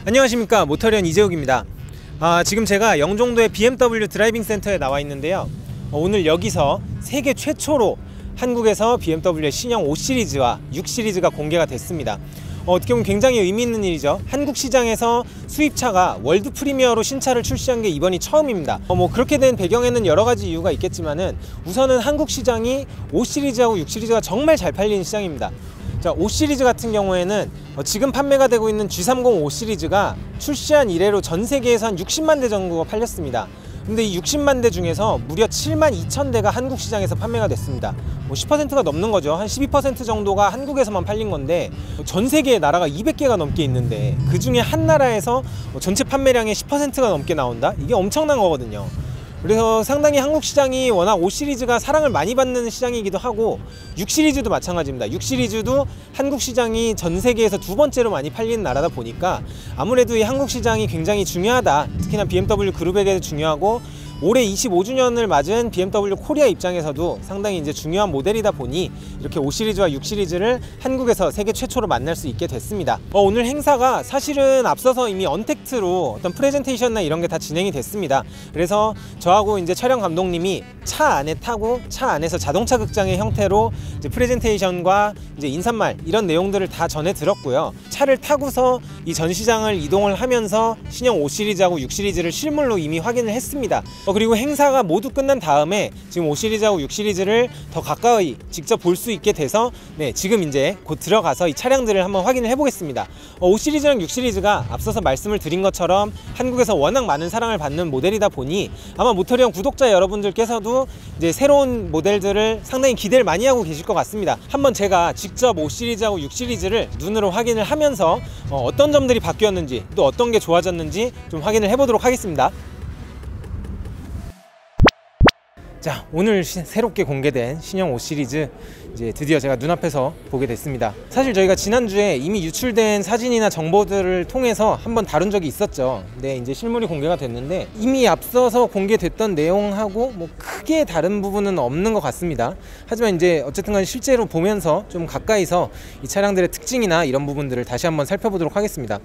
안녕하십니까, 모터리언 이재욱입니다. 지금 제가 영종도의 BMW 드라이빙 센터에 나와 있는데요. 오늘 여기서 세계 최초로 한국에서 BMW의 신형 5시리즈와 6시리즈가 공개가 됐습니다. 어떻게 보면 굉장히 의미 있는 일이죠. 한국 시장에서 수입차가 월드 프리미어로 신차를 출시한 게 이번이 처음입니다. 그렇게 된 배경에는 여러 가지 이유가 있겠지만은 우선은 한국 시장이 5시리즈하고 6시리즈가 정말 잘 팔리는 시장입니다. 자, 5시리즈 같은 경우에는 지금 판매가 되고 있는 G30 5시리즈가 출시한 이래로 전 세계에서 한 60만 대 정도가 팔렸습니다. 근데 이 60만 대 중에서 무려 7만 2천 대가 한국 시장에서 판매가 됐습니다. 10%가 넘는 거죠. 한 12% 정도가 한국에서만 팔린 건데, 전 세계의 나라가 200개가 넘게 있는데 그 중에 한 나라에서 전체 판매량의 10%가 넘게 나온다? 이게 엄청난 거거든요. 그래서 상당히 한국 시장이 워낙 5시리즈가 사랑을 많이 받는 시장이기도 하고, 6시리즈도 마찬가지입니다. 6시리즈도 한국 시장이 전 세계에서 두 번째로 많이 팔리는 나라다 보니까 아무래도 이 한국 시장이 굉장히 중요하다. 특히나 BMW 그룹에게 중요하고, 올해 25주년을 맞은 BMW 코리아 입장에서도 상당히 이제 중요한 모델이다 보니 이렇게 5시리즈와 6시리즈를 한국에서 세계 최초로 만날 수 있게 됐습니다. 오늘 행사가 사실은 앞서서 이미 언택트로 어떤 프레젠테이션이나 이런 게 다 진행이 됐습니다. 그래서 저하고 이제 촬영 감독님이 차 안에 타고 차 안에서 자동차 극장의 형태로 이제 프레젠테이션과 이제 인사말 이런 내용들을 다 전해 들었고요. 차를 타고서 이 전시장을 이동을 하면서 신형 5시리즈하고 6시리즈를 실물로 이미 확인을 했습니다. 그리고 행사가 모두 끝난 다음에 지금 5시리즈하고 6시리즈를 더 가까이 직접 볼 수 있게 돼서 지금 이제 곧 들어가서 이 차량들을 한번 확인을 해보겠습니다. 5시리즈랑 6시리즈가 앞서서 말씀을 드린 것처럼 한국에서 워낙 많은 사랑을 받는 모델이다 보니 아마 모터리언 구독자 여러분들께서도 이제 새로운 모델들을 상당히 기대를 많이 하고 계실 것 같습니다. 한번 제가 직접 5시리즈하고 6시리즈를 눈으로 확인을 하면서 어떤 점들이 바뀌었는지 또 어떤 게 좋아졌는지 좀 확인을 해보도록 하겠습니다. 자, 오늘 새롭게 공개된 신형 5시리즈 이제 드디어 제가 눈앞에서 보게 됐습니다. 사실 저희가 지난주에 이미 유출된 사진이나 정보들을 통해서 한번 다룬 적이 있었죠. 근데 이제 실물이 공개가 됐는데 이미 앞서서 공개됐던 내용하고 크게 다른 부분은 없는 것 같습니다. 하지만 이제 어쨌든 간에 실제로 보면서 좀 가까이서 이 차량들의 특징이나 이런 부분들을 다시 한번 살펴보도록 하겠습니다.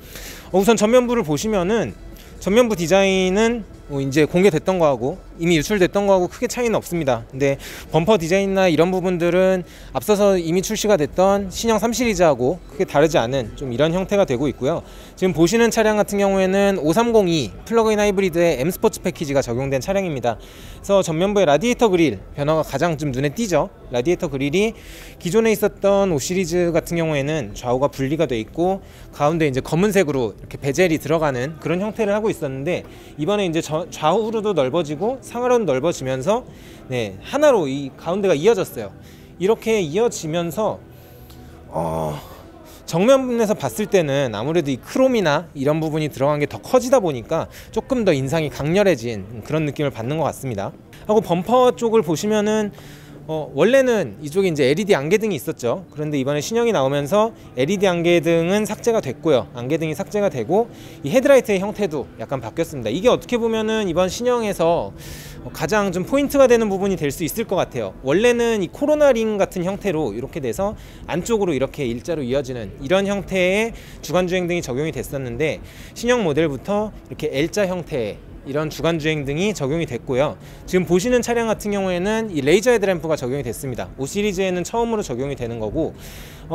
우선 전면부를 보시면은 전면부 디자인은 이제 공개됐던 거하고 이미 유출됐던 거하고 크게 차이는 없습니다. 근데 범퍼 디자인이나 이런 부분들은 앞서서 이미 출시가 됐던 신형 3시리즈하고 크게 다르지 않은 좀 이런 형태가 되고 있고요. 지금 보시는 차량 같은 경우에는 5302 플러그인 하이브리드의 M 스포츠 패키지가 적용된 차량입니다. 그래서 전면부의 라디에이터 그릴 변화가 가장 좀 눈에 띄죠. 라디에이터 그릴이 기존에 있었던 5시리즈 같은 경우에는 좌우가 분리가 돼 있고 가운데 이제 검은색으로 이렇게 베젤이 들어가는 그런 형태를 하고 있었는데, 이번에 이제 좌우로도 넓어지고 상하로도 넓어지면서 하나로 이 가운데가 이어졌어요. 이렇게 이어지면서 정면에서 봤을 때는 아무래도 이 크롬이나 이런 부분이 들어간 게 더 커지다 보니까 조금 더 인상이 강렬해진 그런 느낌을 받는 것 같습니다. 하고 범퍼 쪽을 보시면은 원래는 이쪽에 이제 LED 안개등이 있었죠. 그런데 이번에 신형이 나오면서 LED 안개등은 삭제가 됐고요. 안개등이 삭제가 되고 이 헤드라이트의 형태도 약간 바뀌었습니다. 이게 어떻게 보면은 이번 신형에서 가장 좀 포인트가 되는 부분이 될 수 있을 것 같아요. 원래는 이 코로나 링 같은 형태로 이렇게 돼서 안쪽으로 이렇게 일자로 이어지는 이런 형태의 주간주행등이 적용이 됐었는데, 신형 모델부터 이렇게 L자 형태의 이런 주간주행등이 적용이 됐고요. 지금 보시는 차량 같은 경우에는 이 레이저 헤드램프가 적용이 됐습니다. 5시리즈에는 처음으로 적용이 되는 거고,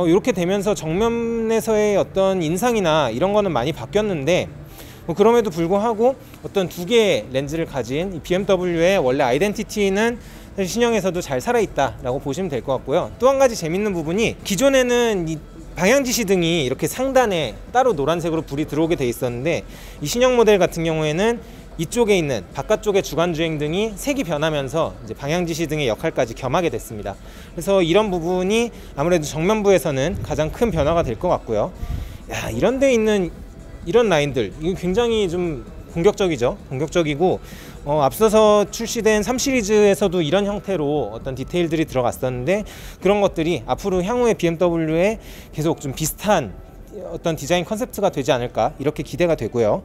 이렇게 되면서 정면에서의 어떤 인상이나 이런 거는 많이 바뀌었는데, 그럼에도 불구하고 어떤 두 개의 렌즈를 가진 이 BMW의 원래 아이덴티티는 사실 신형에서도 잘 살아있다 라고 보시면 될 것 같고요. 또 한 가지 재밌는 부분이, 기존에는 이 방향지시등이 이렇게 상단에 따로 노란색으로 불이 들어오게 돼 있었는데, 이 신형 모델 같은 경우에는 이쪽에 있는 바깥쪽의 주간주행등이 색이 변하면서 이제 방향지시등의 역할까지 겸하게 됐습니다. 그래서 이런 부분이 아무래도 정면부에서는 가장 큰 변화가 될 것 같고요. 이런 데 있는 이런 라인들, 이거 굉장히 좀 공격적이죠. 공격적이고 앞서서 출시된 3시리즈에서도 이런 형태로 어떤 디테일들이 들어갔었는데, 그런 것들이 앞으로 향후에 BMW에 계속 좀 비슷한 어떤 디자인 컨셉트가 되지 않을까 이렇게 기대가 되고요.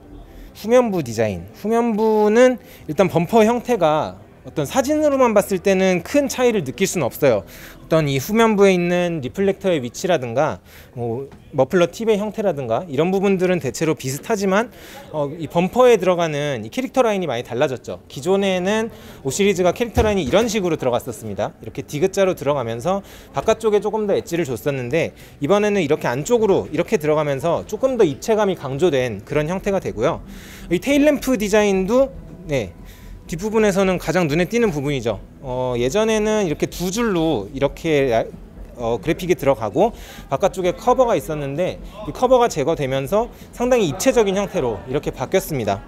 후면부 디자인, 후면부는 일단 범퍼 형태가 어떤 사진으로만 봤을 때는 큰 차이를 느낄 수는 없어요. 어떤 이 후면부에 있는 리플렉터의 위치라든가 뭐 머플러 팁의 형태라든가 이런 부분들은 대체로 비슷하지만 이 범퍼에 들어가는 이 캐릭터 라인이 많이 달라졌죠. 기존에는 5 시리즈가 캐릭터 라인이 이런 식으로 들어갔었습니다. 이렇게 디귿자로 들어가면서 바깥쪽에 조금 더 엣지를 줬었는데, 이번에는 이렇게 안쪽으로 이렇게 들어가면서 조금 더 입체감이 강조된 그런 형태가 되고요. 이 테일램프 디자인도 뒷부분에서는 가장 눈에 띄는 부분이죠. 예전에는 이렇게 두 줄로 이렇게 그래픽이 들어가고 바깥쪽에 커버가 있었는데, 이 커버가 제거되면서 상당히 입체적인 형태로 이렇게 바뀌었습니다.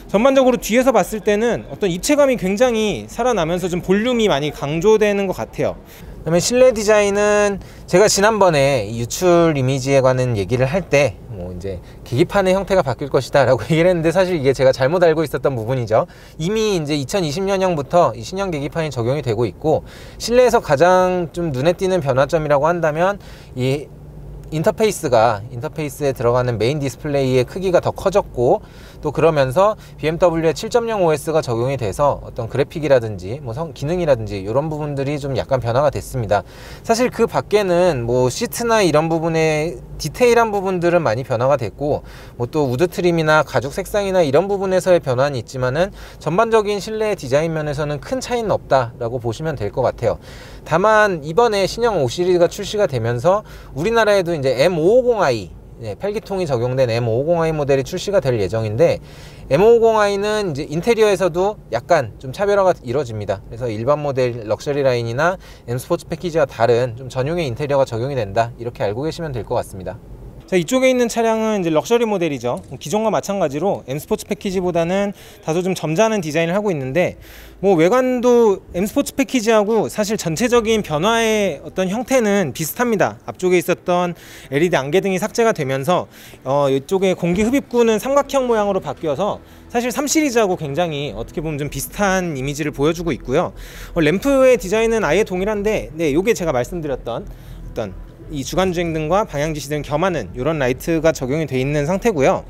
전반적으로 뒤에서 봤을 때는 어떤 입체감이 굉장히 살아나면서 좀 볼륨이 많이 강조되는 것 같아요. 그다음에 실내 디자인은 제가 지난번에 유출 이미지에 관한 얘기를 할 때 뭐 이제 계기판의 형태가 바뀔 것이다 라고 얘기를 했는데, 사실 이게 제가 잘못 알고 있었던 부분이죠. 이미 이제 2020년형부터 이 신형 계기판이 적용이 되고 있고, 실내에서 가장 좀 눈에 띄는 변화점이라고 한다면 이 인터페이스에 들어가는 메인 디스플레이의 크기가 더 커졌고, 또 그러면서 BMW의 7.0 OS가 적용이 돼서 어떤 그래픽이라든지 뭐 기능이라든지 이런 부분들이 좀 약간 변화가 됐습니다. 사실 그 밖에는 뭐 시트나 이런 부분의 디테일한 부분들은 많이 변화가 됐고, 뭐 또 우드 트림이나 가죽 색상이나 이런 부분에서의 변화는 있지만은 전반적인 실내 디자인 면에서는 큰 차이는 없다라고 보시면 될 것 같아요. 다만 이번에 신형 5 시리즈가 출시가 되면서 우리나라에도 이제 M550i 8기통이 적용된 M550i 모델이 출시가 될 예정인데, M550i는 이제 인테리어에서도 약간 좀 차별화가 이루어집니다. 그래서 일반 모델 럭셔리 라인이나 M 스포츠 패키지와 다른 좀 전용의 인테리어가 적용이 된다, 이렇게 알고 계시면 될 것 같습니다. 자, 이쪽에 있는 차량은 이제 럭셔리 모델이죠. 기존과 마찬가지로 M 스포츠 패키지보다는 다소 좀 점잖은 디자인을 하고 있는데, 뭐 외관도 M 스포츠 패키지하고 사실 전체적인 변화의 어떤 형태는 비슷합니다. 앞쪽에 있었던 LED 안개등이 삭제가 되면서 이쪽에 공기 흡입구는 삼각형 모양으로 바뀌어서 사실 3 시리즈하고 굉장히 어떻게 보면 좀 비슷한 이미지를 보여주고 있고요. 램프의 디자인은 아예 동일한데, 요게 제가 말씀드렸던 어떤 이 주간주행등과 방향지시등 겸하는 이런 라이트가 적용이 되어 있는 상태고요.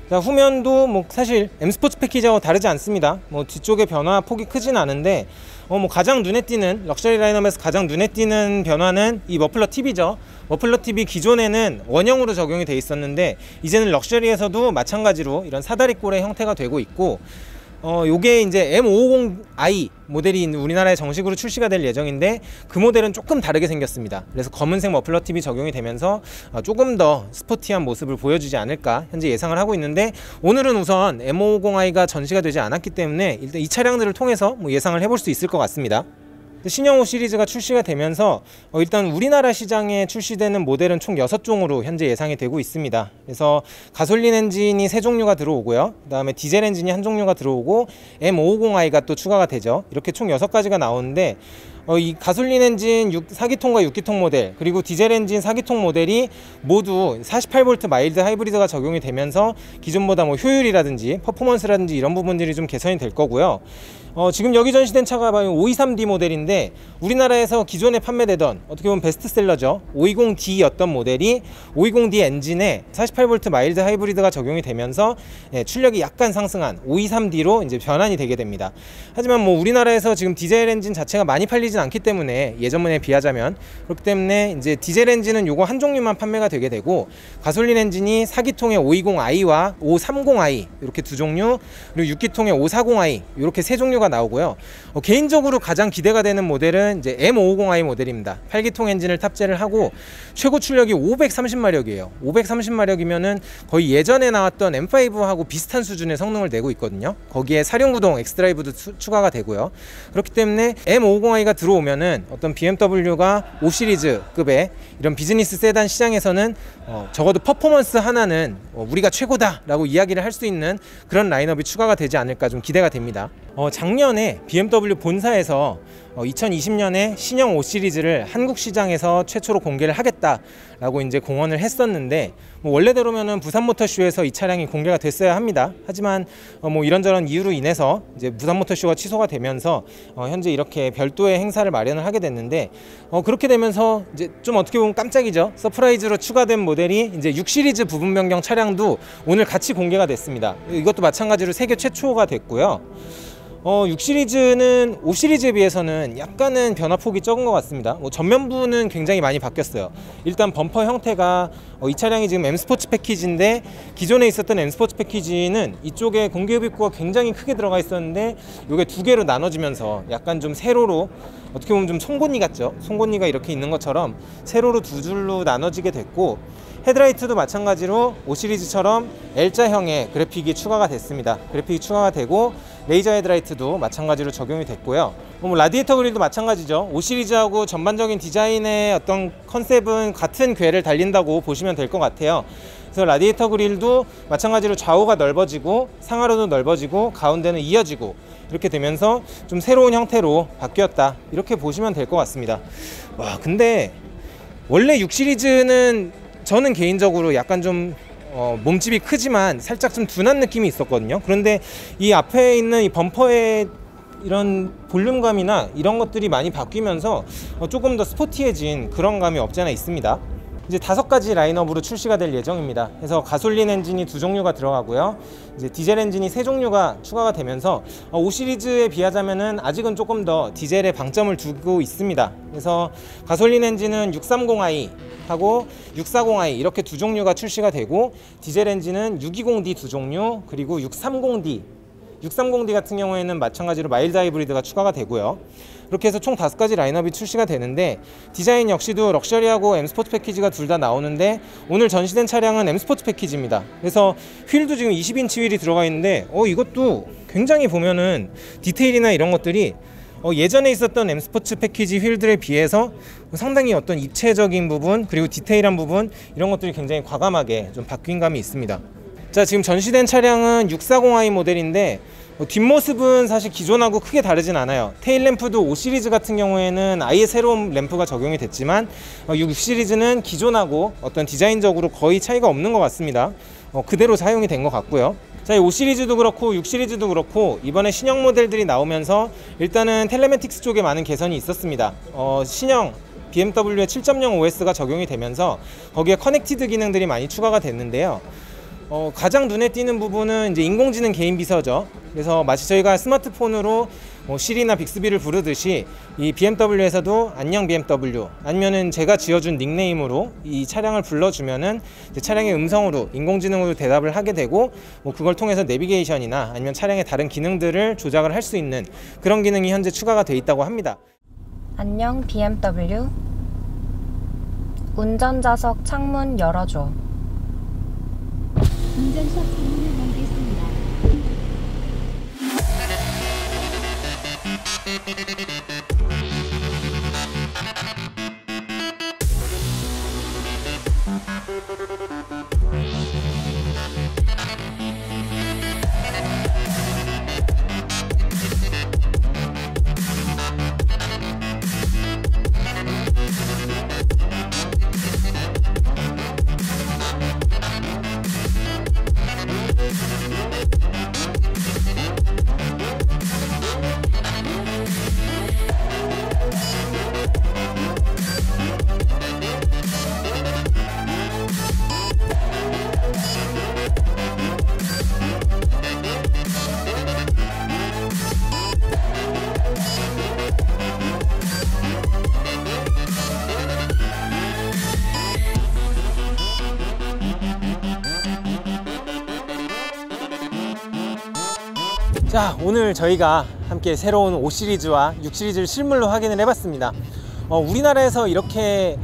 자, 후면도 뭐 사실 M 스포츠 패키지하고 다르지 않습니다. 뭐 뒤쪽의 변화 폭이 크진 않은데, 뭐 가장 눈에 띄는 럭셔리 라인업에서 가장 눈에 띄는 변화는 이 머플러 팁이죠. 머플러 팁이 기존에는 원형으로 적용이 되어 있었는데, 이제는 럭셔리에서도 마찬가지로 이런 사다리꼴의 형태가 되고 있고, 요게 이제 M550i 모델이 우리나라에 정식으로 출시가 될 예정인데, 그 모델은 조금 다르게 생겼습니다. 그래서 검은색 머플러 팁이 적용이 되면서 조금 더 스포티한 모습을 보여주지 않을까 현재 예상을 하고 있는데, 오늘은 우선 M550i가 전시가 되지 않았기 때문에 일단 이 차량들을 통해서 뭐 예상을 해볼 수 있을 것 같습니다. 신형 5 시리즈가 출시가 되면서 일단 우리나라 시장에 출시되는 모델은 총 6종으로 현재 예상이 되고 있습니다. 그래서 가솔린 엔진이 3종류가 들어오고요, 그 다음에 디젤 엔진이 1종류가 들어오고 M550i가 또 추가가 되죠. 이렇게 총 6가지가 나오는데, 이 가솔린 엔진 4기통과 6기통 모델, 그리고 디젤 엔진 4기통 모델이 모두 48V 마일드 하이브리드가 적용이 되면서 기존보다 뭐 효율이라든지 퍼포먼스라든지 이런 부분들이 좀 개선이 될 거고요. 지금 여기 전시된 차가 523D 모델인데, 우리나라에서 기존에 판매되던 어떻게 보면 베스트셀러죠. 520D였던 모델이 520D 엔진에 48V 마일드 하이브리드가 적용이 되면서 출력이 약간 상승한 523D로 이제 변환이 되게 됩니다. 하지만 뭐 우리나라에서 지금 디젤 엔진 자체가 많이 팔리진 않기 때문에, 예전에 비하자면, 그렇기 때문에 이제 디젤 엔진은 요거 한 종류만 판매가 되게 되고, 가솔린 엔진이 4기통의 520i와 530i 이렇게 두 종류, 그리고 6기통의 540i 이렇게 세 종류가 나오고요. 개인적으로 가장 기대가 되는 모델은 이제 M550i 모델입니다. 8기통 엔진을 탑재를 하고 최고 출력이 530마력이에요. 530마력이면은 거의 예전에 나왔던 M5하고 비슷한 수준의 성능을 내고 있거든요. 거기에 사륜구동 엑스드라이브도 추가가 되고요. 그렇기 때문에 M550i가 들어오면은 어떤 BMW가 5 시리즈급의 이런 비즈니스 세단 시장에서는 적어도 퍼포먼스 하나는 우리가 최고다 라고 이야기를 할 수 있는 그런 라인업이 추가가 되지 않을까 좀 기대가 됩니다. 작년에 BMW 본사에서 2020년에 신형 5 시리즈를 한국 시장에서 최초로 공개를 하겠다라고 이제 공언을 했었는데, 뭐 원래대로면은 부산 모터쇼에서 이 차량이 공개가 됐어야 합니다. 하지만 뭐 이런저런 이유로 인해서 이제 부산 모터쇼가 취소가 되면서 현재 이렇게 별도의 행사를 마련을 하게 됐는데, 그렇게 되면서 이제 좀 어떻게 보면 깜짝이죠. 서프라이즈로 추가된 모델이 이제 6 시리즈 부분 변경 차량도 오늘 같이 공개가 됐습니다. 이것도 마찬가지로 세계 최초가 됐고요. 6 시리즈는 5 시리즈에 비해서는 약간은 변화폭이 적은 것 같습니다. 전면부는 굉장히 많이 바뀌었어요. 일단 범퍼 형태가 이 차량이 지금 M 스포츠 패키지인데, 기존에 있었던 M 스포츠 패키지는 이쪽에 공기흡입구가 굉장히 크게 들어가 있었는데 이게 두 개로 나눠지면서 약간 좀 세로로, 어떻게 보면 좀 송곳니 같죠? 송곳니가 이렇게 있는 것처럼 세로로 두 줄로 나눠지게 됐고, 헤드라이트도 마찬가지로 5 시리즈처럼 L자형의 그래픽이 추가가 됐습니다. 그래픽이 추가가 되고 레이저 헤드라이트도 마찬가지로 적용이 됐고요. 라디에이터 그릴도 마찬가지죠. 5 시리즈하고 전반적인 디자인의 어떤 컨셉은 같은 궤를 달린다고 보시면 될 것 같아요. 그래서 라디에이터 그릴도 마찬가지로 좌우가 넓어지고 상하로도 넓어지고 가운데는 이어지고 이렇게 되면서 좀 새로운 형태로 바뀌었다, 이렇게 보시면 될 것 같습니다. 와, 근데 원래 6 시리즈는 저는 개인적으로 약간 좀 몸집이 크지만 살짝 좀 둔한 느낌이 있었거든요. 그런데 이 앞에 있는 이 범퍼의 이런 볼륨감이나 이런 것들이 많이 바뀌면서 조금 더 스포티해진 그런 감이 없지 않아 있습니다. 이제 5가지 라인업으로 출시가 될 예정입니다. 그래서 가솔린 엔진이 2종류가 들어가고요. 이제 디젤 엔진이 3종류가 추가가 되면서 5 시리즈에 비하자면은 아직은 조금 더 디젤에 방점을 두고 있습니다. 그래서 가솔린 엔진은 630i 하고 640i 이렇게 2종류가 출시가 되고, 디젤 엔진은 620D 2종류, 그리고 630D 630D 같은 경우에는 마찬가지로 마일드 하이브리드가 추가가 되고요. 이렇게 해서 총 5가지 라인업이 출시가 되는데, 디자인 역시도 럭셔리하고 M 스포츠 패키지가 둘 다 나오는데, 오늘 전시된 차량은 M 스포츠 패키지입니다. 그래서 휠도 지금 20인치 휠이 들어가 있는데 이것도 굉장히 보면은 디테일이나 이런 것들이 예전에 있었던 M 스포츠 패키지 휠들에 비해서 상당히 어떤 입체적인 부분, 그리고 디테일한 부분, 이런 것들이 굉장히 과감하게 좀 바뀐 감이 있습니다. 자, 지금 전시된 차량은 640i 모델인데 뒷모습은 사실 기존하고 크게 다르진 않아요. 테일 램프도 5 시리즈 같은 경우에는 아예 새로운 램프가 적용이 됐지만 6 시리즈는 기존하고 어떤 디자인적으로 거의 차이가 없는 것 같습니다. 그대로 사용이 된 것 같고요. 자, 이 5 시리즈도 그렇고 6 시리즈도 그렇고 이번에 신형 모델들이 나오면서 일단은 텔레매틱스 쪽에 많은 개선이 있었습니다. 신형 BMW의 7.0 OS가 적용이 되면서 거기에 커넥티드 기능들이 많이 추가가 됐는데요. 가장 눈에 띄는 부분은 이제 인공지능 개인 비서죠. 그래서 마치 저희가 스마트폰으로 시리나 빅스비를 부르듯이 이 BMW에서도 안녕 BMW, 아니면은 제가 지어준 닉네임으로 이 차량을 불러주면은 이제 차량의 음성으로 인공지능으로 대답을 하게 되고, 그걸 통해서 내비게이션이나 아니면 차량의 다른 기능들을 조작을 할 수 있는 그런 기능이 현재 추가가 돼 있다고 합니다. 안녕 BMW. 운전자석 창문 열어줘. 운전석 창문을 열겠습니다. 자, 오늘 저희가 함께 새로운 5 시리즈와 6 시리즈를 실물로 확인을 해봤습니다. 우리나라에서 이렇게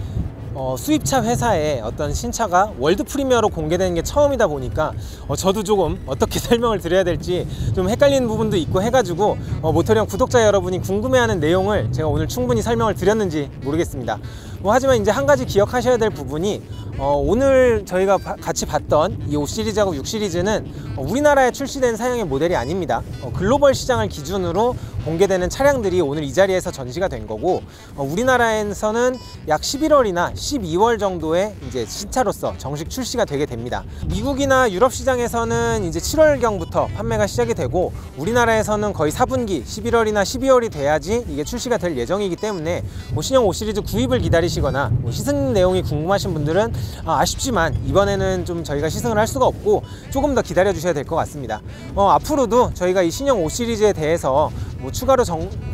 수입차 회사의 어떤 신차가 월드 프리미어로 공개되는 게 처음이다 보니까 저도 조금 어떻게 설명을 드려야 될지 좀 헷갈리는 부분도 있고 해가지고 모터리형 구독자 여러분이 궁금해하는 내용을 제가 오늘 충분히 설명을 드렸는지 모르겠습니다. 하지만 이제 한 가지 기억하셔야 될 부분이 오늘 저희가 같이 봤던 이 5 시리즈하고 6 시리즈는 우리나라에 출시된 사양의 모델이 아닙니다. 글로벌 시장을 기준으로 공개되는 차량들이 오늘 이 자리에서 전시가 된 거고, 우리나라에서는 약 11월이나 12월 정도에 이제 신차로서 정식 출시가 되게 됩니다. 미국이나 유럽 시장에서는 이제 7월경부터 판매가 시작이 되고, 우리나라에서는 거의 4분기 11월이나 12월이 돼야지 이게 출시가 될 예정이기 때문에 신형 5 시리즈 구입을 기다리시거나 시승 내용이 궁금하신 분들은 아쉽지만 이번에는 좀 저희가 시승을 할 수가 없고 조금 더 기다려 주셔야 될 것 같습니다. 앞으로도 저희가 이 신형 5 시리즈에 대해서 뭐 추가로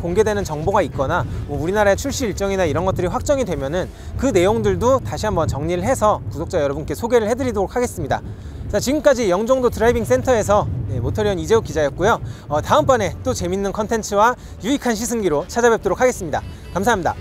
공개되는 정보가 있거나 뭐 우리나라의 출시 일정이나 이런 것들이 확정이 되면은 그 내용들도 다시 한번 정리를 해서 구독자 여러분께 소개를 해드리도록 하겠습니다. 자, 지금까지 영종도 드라이빙 센터에서 모터리언 이재욱 기자였고요. 다음번에 또 재밌는 컨텐츠와 유익한 시승기로 찾아뵙도록 하겠습니다. 감사합니다.